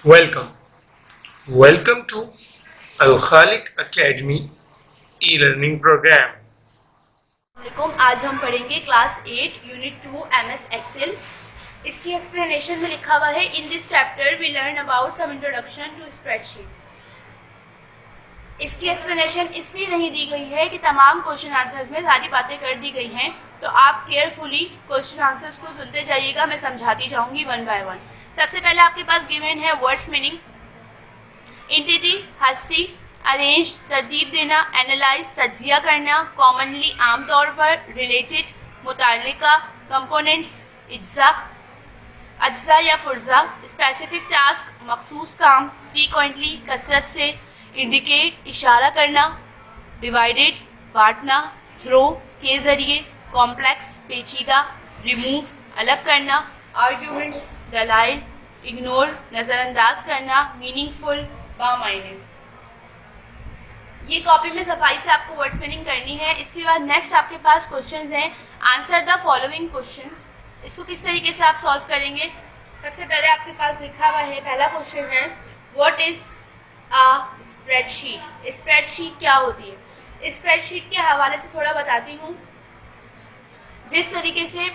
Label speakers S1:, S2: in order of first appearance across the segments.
S1: Welcome. Welcome to Al Khaliq Academy e-learning program.
S2: आज हम पढ़ेंगे क्लास 8 यूनिट 2 MS एक्सेल। इसकी एक्सप्लेनेशन में लिखा हुआ है in this chapter we learn about some introduction to spreadsheet. इसकी एक्सप्लेनेशन इसलिए नहीं दी गई है कि तमाम क्वेश्चन आंसर्स में सारी बातें कर दी गई हैं, तो आप केयरफुली क्वेश्चन आंसर्स को सुनते जाइएगा, मैं समझाती जाऊंगी वन बाय वन। सबसे पहले आपके पास गिवन है वर्ड्स मीनिंग, एंटिटी हस्ती, अरेंज तरतीब देना, एनालाइज तज्जिया करना, कॉमनली आमतौर पर, रिलेटेड मुतालिका, कंपोनेंट्स अज्जा अज्जा या पुर्जा, स्पेसिफिक टास्क मखसूस काम, फ्रीक्वेंटली कसरत से, इंडिकेट इशारा करना, डिवाइडेड बांटना, थ्रो के ज़रिए, कॉम्प्लेक्स पेचीदा, रिमूव अलग करना, आर्ग्यूमेंट्स दलाइल, इग्नोर नज़रअंदाज करना, मीनिंगफुल बामायने। ये कॉपी में सफाई से आपको वर्ड्स मीनिंग करनी है। इसके बाद नेक्स्ट आपके पास क्वेश्चंस हैं, आंसर द फॉलोइंग क्वेश्चंस। इसको किस तरीके से आप सॉल्व करेंगे? सबसे पहले आपके पास लिखा हुआ है, पहला क्वेश्चन है what is a spreadsheet. Spreadsheet क्या होती है? स्प्रेडशीट के हवाले से थोड़ा बताती हूँ। जिस तरीके से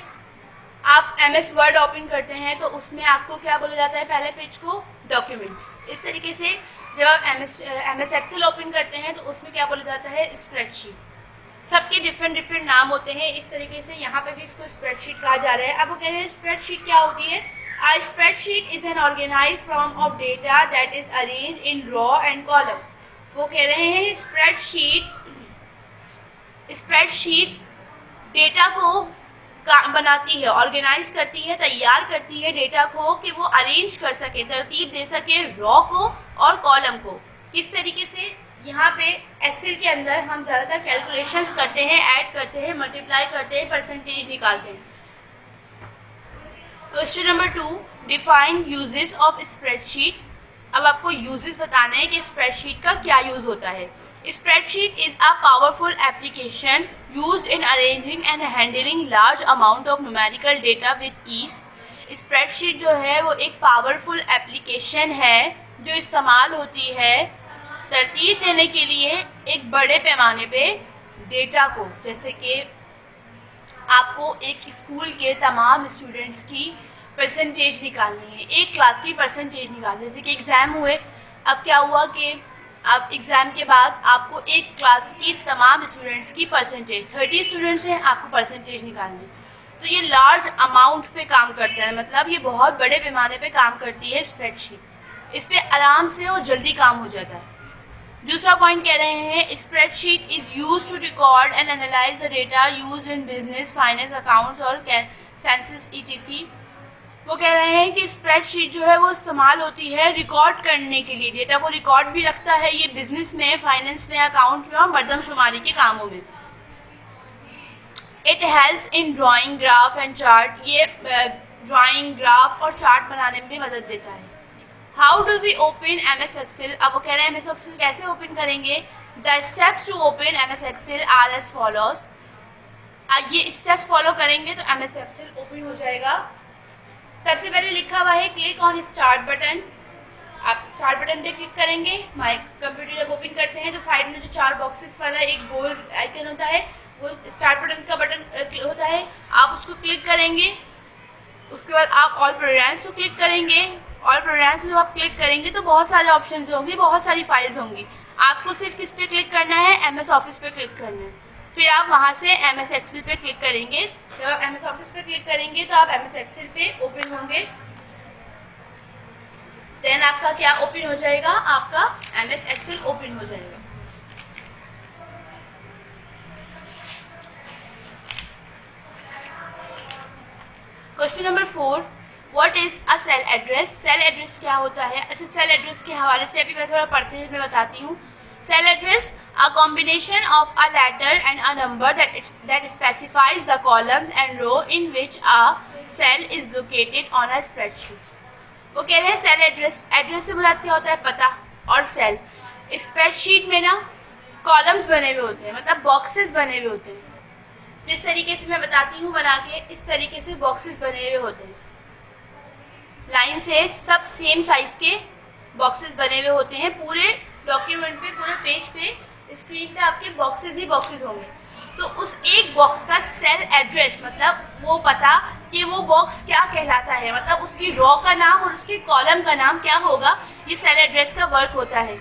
S2: आप MS वर्ड ओपन करते हैं तो उसमें आपको क्या बोला जाता है? पहले पेज को डॉक्यूमेंट। इस तरीके से जब आप MS एक्सेल ओपन करते हैं तो उसमें क्या बोला जाता है? स्प्रेडशीट। सबके डिफरेंट नाम होते हैं। इस तरीके से यहाँ पे भी इसको स्प्रेडशीट कहा जा रहा है। अब वो कह रहे हैं स्प्रेडशीट क्या होती है? A spreadsheet is an organized form of data that is arranged in row and column। वो कह रहे हैं स्प्रेडशीट डेटा को बनाती है, ऑर्गेनाइज करती है, तैयार करती है डेटा को कि वो अरेंज कर सके, तरतीब दे सके रॉ को और कॉलम को। किस तरीके से? यहाँ पे एक्सेल के अंदर हम ज़्यादातर कैलकुलेशंस करते हैं, ऐड करते हैं, मल्टीप्लाई करते हैं, परसेंटेज निकालते हैं। Question number 2, define uses of spreadsheet. अब आपको यूजेस बताना है कि स्प्रेडशीट का क्या यूज़ होता है। Spreadsheet is a powerful application used in arranging and handling large amount of numerical data with ease. Spreadsheet जो है वो एक पावरफुल एप्लीकेशन है जो इस्तेमाल होती है तरतीब देने के लिए एक बड़े पैमाने पे डेटा को। जैसे कि आपको एक स्कूल के तमाम स्टूडेंट्स की परसेंटेज निकालनी है, एक क्लास की परसेंटेज निकालनी है। जैसे कि एग्ज़ाम हुए, अब क्या हुआ कि अब एग्ज़ाम के बाद आपको एक क्लास की तमाम स्टूडेंट्स की परसेंटेज, 30 स्टूडेंट्स हैं, आपको परसेंटेज निकालनी। तो ये लार्ज अमाउंट पे काम करता है, मतलब ये बहुत बड़े पैमाने पे काम करती है स्प्रेडशीट। इस पर आराम से और जल्दी काम हो जाता है। दूसरा पॉइंट कह रहे हैं spreadsheet is use to record and analyse the data use in business, finance, accounts और सेंसस ETC। वो कह रहे हैं कि स्प्रेडशीट जो है वो इस्तेमाल होती है रिकॉर्ड करने के लिए, डेटा को रिकॉर्ड भी रखता है ये बिजनेस में, फाइनेंस में, अकाउंट में और मरदमशुमारी के कामों में। It helps in drawing, graph and chart. ये ड्राइंग, ग्राफ और चार्ट बनाने में मदद देता है। How do we open MS Excel. अब वो कह रहे हैं MS एक्सेल कैसे ओपन करेंगे? The steps to open MS Excel are as follows. ये स्टेप्स फॉलो करेंगे तो MS एक्सेल ओपन हो जाएगा। सबसे पहले लिखा हुआ है क्लिक ऑन स्टार्ट बटन। आप स्टार्ट बटन पे क्लिक करेंगे। माई कंप्यूटर जब ओपन करते हैं तो साइड में जो 4 बॉक्सेस वाला एक गोल आइकन होता है वो स्टार्ट बटन का बटन होता है, आप उसको क्लिक करेंगे। उसके बाद आप ऑल प्रोग्राम्स को क्लिक करेंगे। ऑल प्रोग्राम्स में जब आप क्लिक करेंगे तो बहुत सारे ऑप्शंस होंगे, बहुत सारी फाइल्स होंगी। आपको सिर्फ किस पे क्लिक करना है? MS ऑफिस पे क्लिक करना है। फिर आप वहाँ से MS एक्सेल पे क्लिक करेंगे। जब आप MS ऑफिस पे क्लिक करेंगे तो आप MS एक्सेल पे ओपन होंगे। देन आपका क्या ओपन हो जाएगा? आपका MS एक्सेल ओपन हो जाएगा। Question number 4, what is a cell address. Cell address क्या होता है? अच्छा, सेल एड्रेस के हवाले से अभी मैं थोड़ा पढ़ते हुए मैं बताती हूँ। Cell address a combination of a letter and a number that specifies the column and row in which a cell is located on a spreadsheet। वो कह रहे हैं सेल एड्रेस से मुराद क्या होता है? पता। और सेल स्प्रेडशीट में ना कॉलम्स बने हुए होते हैं, मतलब बॉक्सेस बने हुए होते हैं। जिस तरीके से मैं बताती हूँ बना के, इस तरीके से बॉक्सेस बने हुए होते हैं। लाइन से सब सेम साइज के बॉक्सेस बने हुए होते हैं पूरे डॉक्यूमेंट पे, पूरे पेज पे स्क्रीन पे आपके बॉक्सेस ही बॉक्सेस होंगे। तो उस एक बॉक्स का सेल एड्रेस मतलब वो पता कि वो बॉक्स क्या कहलाता है, मतलब उसकी रो का नाम और उसकी कॉलम का नाम क्या होगा, ये सेल एड्रेस का वर्क होता है।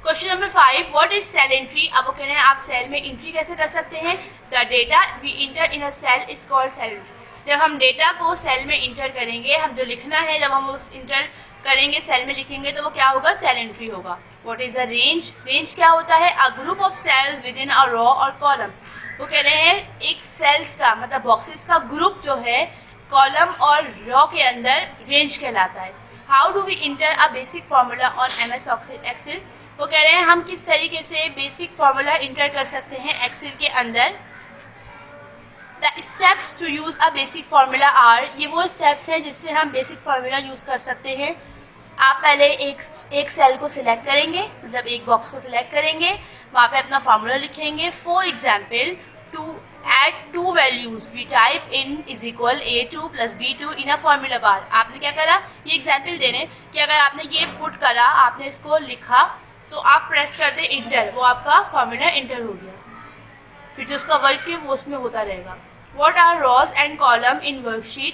S2: Question number 5, what is cell entry. अब वो कह रहे हैं आप सेल में एंट्री कैसे कर सकते हैं। The data we enter in a cell is called cell entry. जब हम डेटा को सेल में इंटर करेंगे, हम जो लिखना है जब हम उस इंटर करेंगे सेल में लिखेंगे तो वो क्या होगा, सेल एंट्री होगा। What is a range. Range क्या होता है, a group of cells within a row और कॉलम। वो कह रहे हैं एक सेल्स का मतलब बॉक्सेस का ग्रुप जो है कॉलम और रो के अंदर रेंज कहलाता है। How do we enter a basic formula on MS Excel. वो कह रहे हैं हम किस तरीके से बेसिक फार्मूला इंटर कर सकते हैं एक्सेल के अंदर। The steps to use a basic formula are. ये वो स्टेप्स हैं जिससे हम बेसिक फार्मूला यूज़ कर सकते हैं। आप पहले एक सेल को सिलेक्ट करेंगे, मतलब एक बॉक्स को सिलेक्ट करेंगे, वहाँ पे अपना फार्मूला लिखेंगे। For example to add 2 values we type in is equal A2 + B2 in a formula bar. आपने क्या करा, ये एग्जाम्पल दे रहे हैं कि अगर आपने ये पुट करा, आपने इसको लिखा तो आप प्रेस कर दे इंटर, वो आपका फार्मूला इंटर हो गया। फिर जो उसका वर्क है वो उसमें होता रहेगा। What are rows and column in worksheet.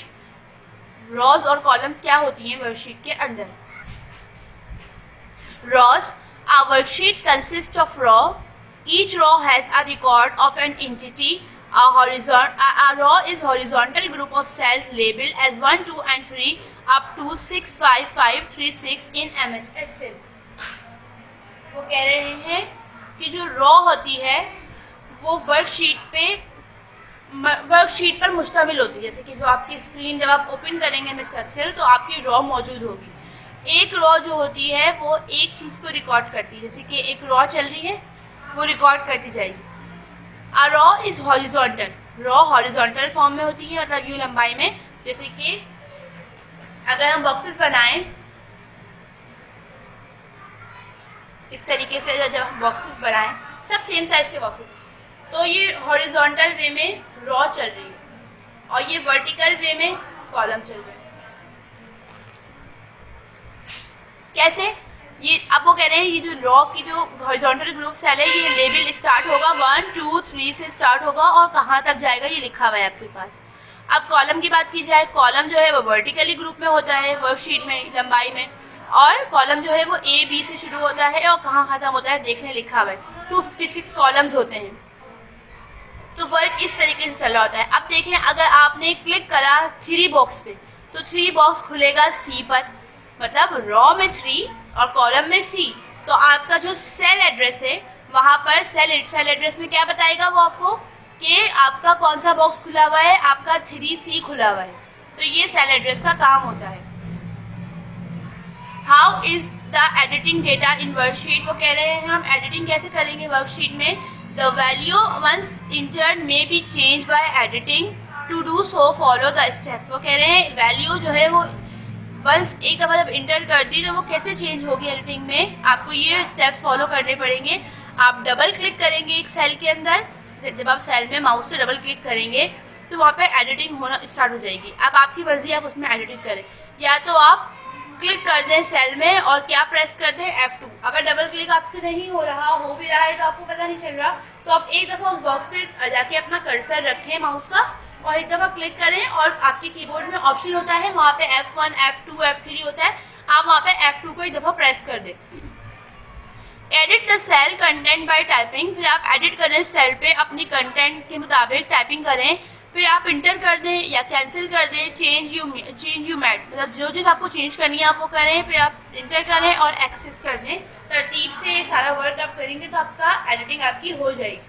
S2: Rows और कॉलम्स क्या होती हैं वर्कशीट के अंदर। Rows, a worksheet consists of row. Each row has a record of an entity. A row is horizontal group of cells labeled as 1, 2 and 3 up to 6, 5, 5, 3, 6 in MS Excel. वो कह रहे हैं कि जो रो होती है वो वर्कशीट पर मुश्तमिल होती है। जैसे कि जो आपकी स्क्रीन जब आप ओपन करेंगे MS Excel तो आपकी रो मौजूद होगी। एक रो जो होती है वो एक चीज़ को रिकॉर्ड करती है, जैसे कि एक रो चल रही है वो रिकॉर्ड करती जाएगी। A row is horizontal. Row horizontal form में होती है, मतलब यूं लंबाई में। जैसे कि अगर हम बॉक्सेस बनाएं इस तरीके से, जब हम बॉक्सेस बनाएं सब सेम साइज़ के बॉक्सेस, तो ये हॉरिजॉन्टल वे में रो चल रही है और ये वर्टिकल वे में कॉलम चल रहा है। कैसे, ये अब वो कह रहे हैं ये जो रो की जो हॉरिजॉन्टल ग्रुप सेल है ये लेबल स्टार्ट होगा 1, 2, 3 से स्टार्ट होगा और कहाँ तक जाएगा ये लिखा हुआ है आपके पास। अब कॉलम की बात की जाए, कॉलम जो है वो वर्टिकली ग्रुप में होता है वर्कशीट में लंबाई में, और कॉलम जो है वो A, B से शुरू होता है और कहाँ ख़त्म होता है देखने लिखा हुआ है। 256 कॉलम्स होते हैं। तो वर्क इस तरीके से चल रहा होता है। अब देखें अगर आपने क्लिक करा 3 बॉक्स पे तो 3 बॉक्स खुलेगा C पर, मतलब रो में 3 और कॉलम में C। तो आपका जो सेल एड्रेस है वहाँ पर सेल एड्रेस में क्या बताएगा वो आपको कि आपका कौन सा बॉक्स खुला हुआ है, आपका 3C खुला हुआ है। तो ये सेल एड्रेस का काम होता है। How is the editing data in worksheet. वो कह रहे हैं हम एडिटिंग कैसे करेंगे वर्कशीट में। The value once entered may be change by editing, to do so follow the steps. वो कह रहे हैं वैल्यू जो है वो वंस एक दफ़ा जब इंटर कर दी तो वो कैसे चेंज होगी एडिटिंग में, आपको ये स्टेप्स फॉलो करने पड़ेंगे। आप डबल क्लिक करेंगे एक सेल के अंदर, जब आप सेल में माउस से डबल क्लिक करेंगे तो वहाँ पे एडिटिंग होना स्टार्ट हो जाएगी। अब आपकी मर्जी आप उसमें एडिटिंग करें, या तो आप क्लिक कर दें सेल में और क्या प्रेस कर दें F2। अगर डबल क्लिक आपसे नहीं हो रहा, हो भी रहा है तो आपको पता नहीं चल रहा, तो आप एक दफ़ा उस बॉक्स पे जाके अपना कर्सर रखें माउस का और एक दफ़ा क्लिक करें और आपके कीबोर्ड में ऑप्शन होता है वहाँ पे F1, F2, F3 होता है, आप वहाँ पे F2 को एक दफ़ा प्रेस कर दें। Edit the cell content by typing. फिर आप एडिट करें सेल पे अपनी कंटेंट के मुताबिक टाइपिंग करें, फिर आप इंटर कर दें या कैंसिल कर दें। चेंज यू मेड, मतलब जो चीज़ आपको चेंज करनी है आप वो करें, फिर आप इंटर करें और एक्सेस कर दें। तरतीब से सारा वर्क आप करेंगे तो आपका एडिटिंग आपकी हो जाएगी।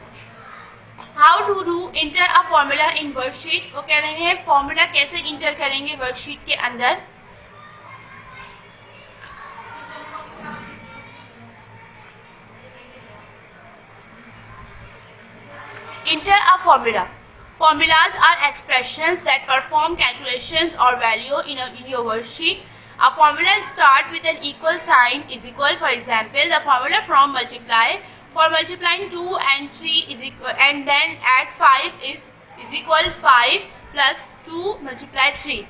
S2: How to do enter a formula in worksheet. वो कह रहे हैं फॉर्मूला कैसे इंटर करेंगे वर्कशीट के अंदर। Enter a formula. Formulas are expressions that perform calculations or value in your worksheet. A formula start with an equal sign is equal. For example, the formula from multiply for multiplying 2 and 3 is equal, and then add 5 is equal 5 plus 2 multiply 3.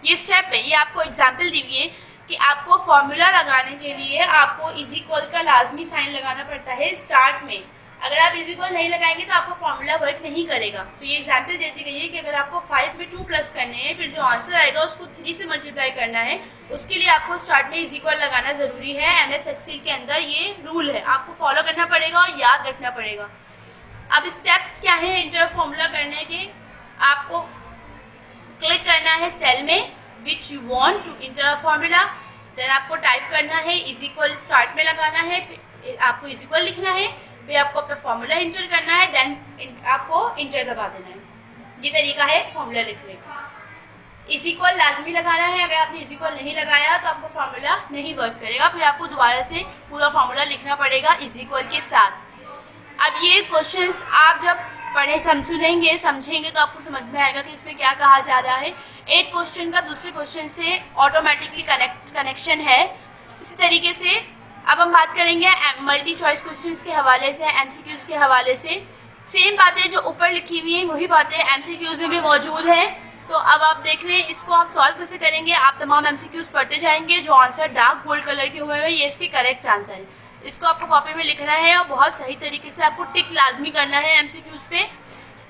S2: ये step है, ये आपको example दी हुई है कि आपको formula लगाने के लिए आपको इज इक्वल का लाजमी साइन लगाना पड़ता है स्टार्ट में। अगर आप इज इक्वल नहीं लगाएंगे तो आपको फॉर्मूला वर्क नहीं करेगा। तो ये एग्जांपल दे दी गई है कि अगर आपको 5 में 2 प्लस करने हैं, फिर जो आंसर आएगा उसको 3 से मल्टीप्लाई करना है, उसके लिए आपको स्टार्ट में इज इक्वल लगाना ज़रूरी है। MS एक्सेल के अंदर ये रूल है, आपको फॉलो करना पड़ेगा और याद रखना पड़ेगा। अब स्टेप्स क्या है इंटर फॉर्मूला करने के? आपको क्लिक करना है सेल में which you want to enter a formula, then आपको टाइप करना है इज इक्वल, स्टार्ट में लगाना है, फिर आपको इज इक्वल लिखना है, फिर आपको अपना फॉर्मूला इंटर करना है, देन आपको इंटर दबा देना है। ये तरीका है फॉर्मूला लिखने का। इज इक्वल लाजमी लगाना है, अगर आपने इज इक्वल नहीं लगाया तो आपको फॉर्मूला नहीं वर्क करेगा, फिर आपको दोबारा से पूरा फॉर्मूला लिखना पड़ेगा इज इक्वल के साथ। अब ये क्वेश्चंस आप जब समझेंगे तो आपको समझ में आएगा कि इसमें क्या कहा जा रहा है। एक क्वेश्चन का दूसरे क्वेश्चन से ऑटोमेटिकली कनेक्शन है। इसी तरीके से अब हम बात करेंगे मल्टी चॉइस क्वेश्चंस के हवाले से, MCQs के हवाले से। सेम बातें जो ऊपर लिखी हुई हैं वही बातें MCQs में भी मौजूद हैं। तो अब आप देख रहे हैं इसको आप सॉल्व कैसे करेंगे। आप तमाम MCQs पढ़ते जाएंगे, जो आंसर डार्क गोल्ड कलर के हुए हैं ये इसके करेक्ट आंसर है। इसको आपको कॉपी में लिखना है और बहुत सही तरीके से आपको टिक लाजमी करना है MCQs पे।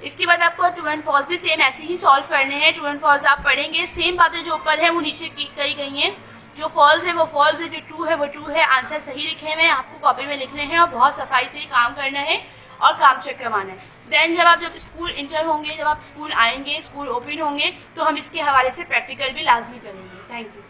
S2: इसके बाद आपको ट्रू एंड फॉल्स भी सेम ऐसे ही सॉल्व करने हैं। ट्रू एंड फॉल्स आप पढ़ेंगे, सेम बातें जो ऊपर है वो नीचे करी गई हैं। जो फॉल्स है वो फॉल्स है, जो ट्रू है वो ट्रू है। आंसर सही लिखे हुए हैं, आपको कॉपी में लिखने हैं और बहुत सफाई से काम करना है और काम चेक करवाना है। देन जब स्कूल इंटर होंगे, जब आप स्कूल आएंगे, स्कूल ओपन होंगे, तो हम इसके हवाले से प्रैक्टिकल भी लाजमी करेंगे। Thank you.